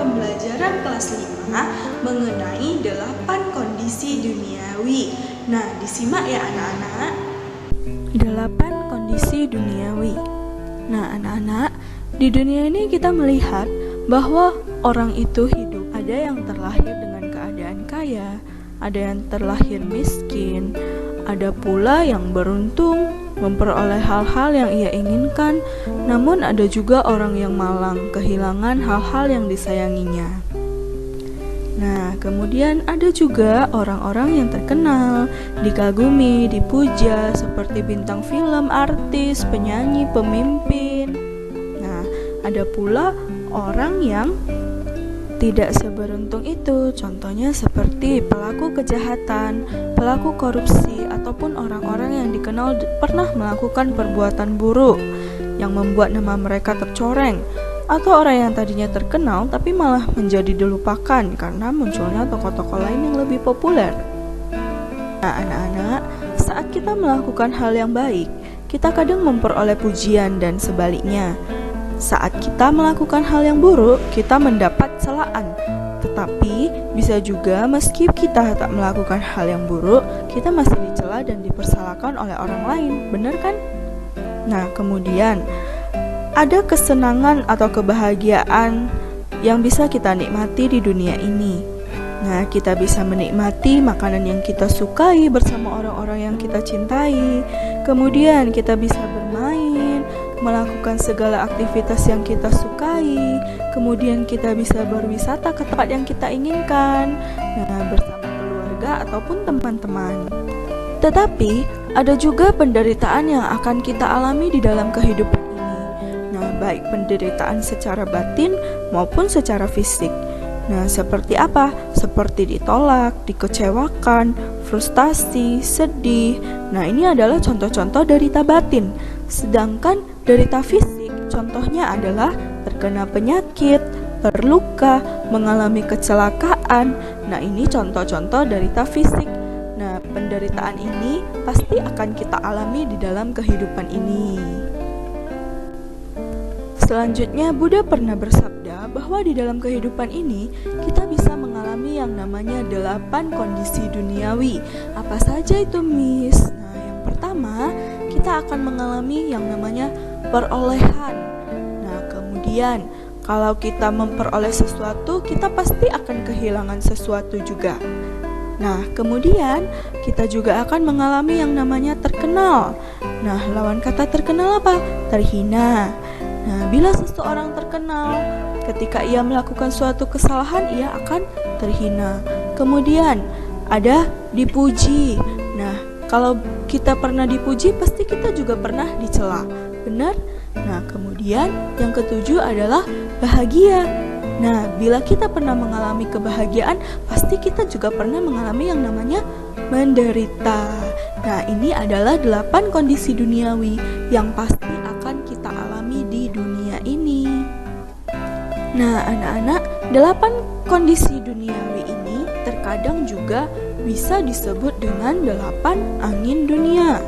pembelajaran kelas 5 mengenai 8 kondisi duniawi. Nah, disimak ya anak-anak. 8 kondisi duniawi. Nah, anak-anak, di dunia ini kita melihat bahwa orang itu hidup. Ada yang terlahir dengan keadaan kaya, ada yang terlahir miskin, ada pula yang beruntung memperoleh hal-hal yang ia inginkan, namun ada juga orang yang malang, kehilangan hal-hal yang disayanginya. Nah, kemudian ada juga orang-orang yang terkenal, dikagumi, dipuja, seperti bintang film, artis, penyanyi, pemimpin. Nah, ada pula orang yang tidak seberuntung itu, contohnya seperti pelaku kejahatan, pelaku korupsi, ataupun orang-orang yang dikenal pernah melakukan perbuatan buruk yang membuat nama mereka tercoreng, atau orang yang tadinya terkenal tapi malah menjadi dilupakan karena munculnya tokoh-tokoh lain yang lebih populer. Nah, anak-anak, saat kita melakukan hal yang baik, kita kadang memperoleh pujian dan sebaliknya. Saat kita melakukan hal yang buruk, kita mendapat celaan. Tetapi bisa juga meski kita tak melakukan hal yang buruk, kita masih dicela dan dipersalahkan oleh orang lain, benar kan? Nah, kemudian ada kesenangan atau kebahagiaan yang bisa kita nikmati di dunia ini. Nah, kita bisa menikmati makanan yang kita sukai bersama orang-orang yang kita cintai. Kemudian kita bisa bermain, melakukan segala aktivitas yang kita sukai. Kemudian kita bisa berwisata ke tempat yang kita inginkan, bersama keluarga ataupun teman-teman. Tetapi ada juga penderitaan yang akan kita alami di dalam kehidupan ini. Nah, baik penderitaan secara batin maupun secara fisik. Nah, seperti apa? Seperti ditolak, dikecewakan, frustasi, sedih. Nah, ini adalah contoh-contoh derita batin. Sedangkan derita fisik contohnya adalah terkena penyakit, terluka, mengalami kecelakaan. Nah, ini contoh-contoh derita fisik. Nah, penderitaan ini pasti akan kita alami di dalam kehidupan ini. Selanjutnya, Buddha pernah bersabda bahwa di dalam kehidupan ini kita bisa mengalami yang namanya 8 kondisi duniawi. Apa saja itu, Miss? Nah, yang pertama, kita akan mengalami yang namanya perolehan. Nah, kemudian kalau kita memperoleh sesuatu, kita pasti akan kehilangan sesuatu juga. Nah, kemudian kita juga akan mengalami yang namanya terkenal. Nah, lawan kata terkenal apa? Terhina. Nah, bila seseorang terkenal, ketika ia melakukan suatu kesalahan, ia akan terhina. Kemudian ada dipuji. Nah, kalau kita pernah dipuji, pasti kita juga pernah dicela. Benar? Nah, kemudian yang ketujuh adalah bahagia. Nah, bila kita pernah mengalami kebahagiaan, pasti kita juga pernah mengalami yang namanya menderita. Nah, ini adalah 8 kondisi duniawi yang pasti akan kita alami di dunia ini. Nah, anak-anak, 8 kondisi duniawi ini terkadang juga bisa disebut dengan 8 angin dunia.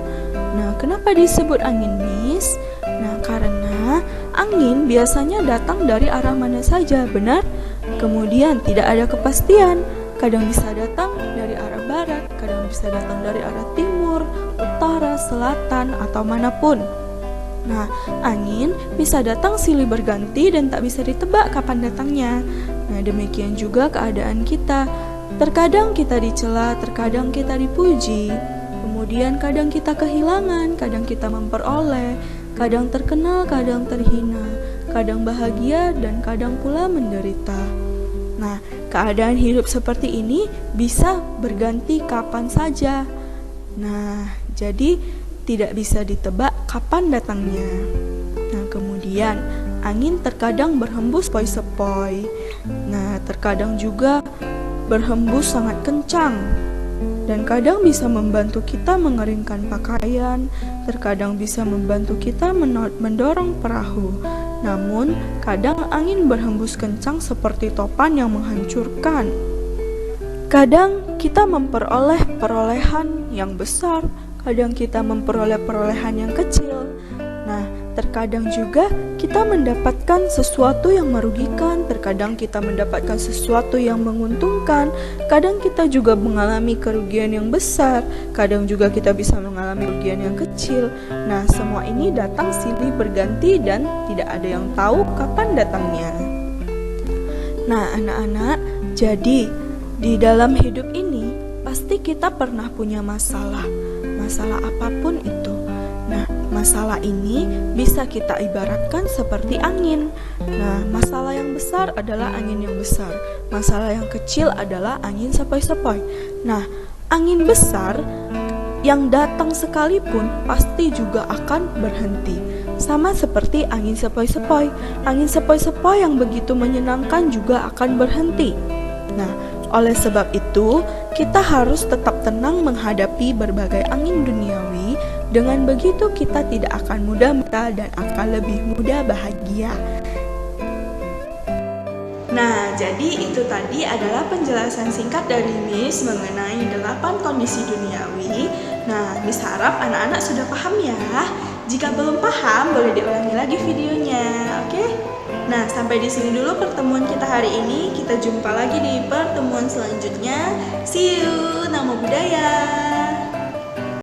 Nah, kenapa disebut angin, Miss? Nah, karena angin biasanya datang dari arah mana saja, benar? Kemudian tidak ada kepastian. Kadang bisa datang dari arah barat, kadang bisa datang dari arah timur, utara, selatan, atau manapun. Nah, angin bisa datang silih berganti dan tak bisa ditebak kapan datangnya. Nah, demikian juga keadaan kita. Terkadang kita dicela, terkadang kita dipuji. Kemudian kadang kita kehilangan, kadang kita memperoleh, kadang terkenal, kadang terhina, kadang bahagia, dan kadang pula menderita. Nah, keadaan hidup seperti ini bisa berganti kapan saja. Nah, jadi tidak bisa ditebak kapan datangnya. Nah, kemudian angin terkadang berhembus sepoi-sepoi. Nah, terkadang juga berhembus sangat kencang. Dan kadang bisa membantu kita mengeringkan pakaian, terkadang bisa membantu kita mendorong perahu. Namun, kadang angin berhembus kencang seperti topan yang menghancurkan. Kadang kita memperoleh perolehan yang besar, kadang kita memperoleh perolehan yang kecil. Nah, terkadang juga kita mendapatkan sesuatu yang merugikan, terkadang kita mendapatkan sesuatu yang menguntungkan, kadang kita juga mengalami kerugian yang besar, kadang juga kita bisa mengalami kerugian yang kecil. Nah, semua ini datang silih berganti dan tidak ada yang tahu kapan datangnya. Nah, anak-anak, jadi di dalam hidup ini pasti kita pernah punya masalah apapun itu. Nah, masalah ini bisa kita ibaratkan seperti angin. Nah, masalah yang besar adalah angin yang besar, masalah yang kecil adalah angin sepoi-sepoi. Nah, angin besar yang datang sekalipun pasti juga akan berhenti. Sama seperti angin sepoi-sepoi. Angin sepoi-sepoi yang begitu menyenangkan juga akan berhenti. Nah, oleh sebab itu, kita harus tetap tenang menghadapi berbagai angin duniawi. Dengan begitu kita tidak akan mudah mental dan akan lebih mudah bahagia. Nah, jadi itu tadi adalah penjelasan singkat dari Miss mengenai 8 kondisi duniawi. Nah, Miss harap anak-anak sudah paham ya. Jika belum paham, boleh diulangi lagi videonya, oke? Nah, sampai di sini dulu pertemuan kita hari ini. Kita jumpa lagi di pertemuan selanjutnya. See you, Namo Buddhaya.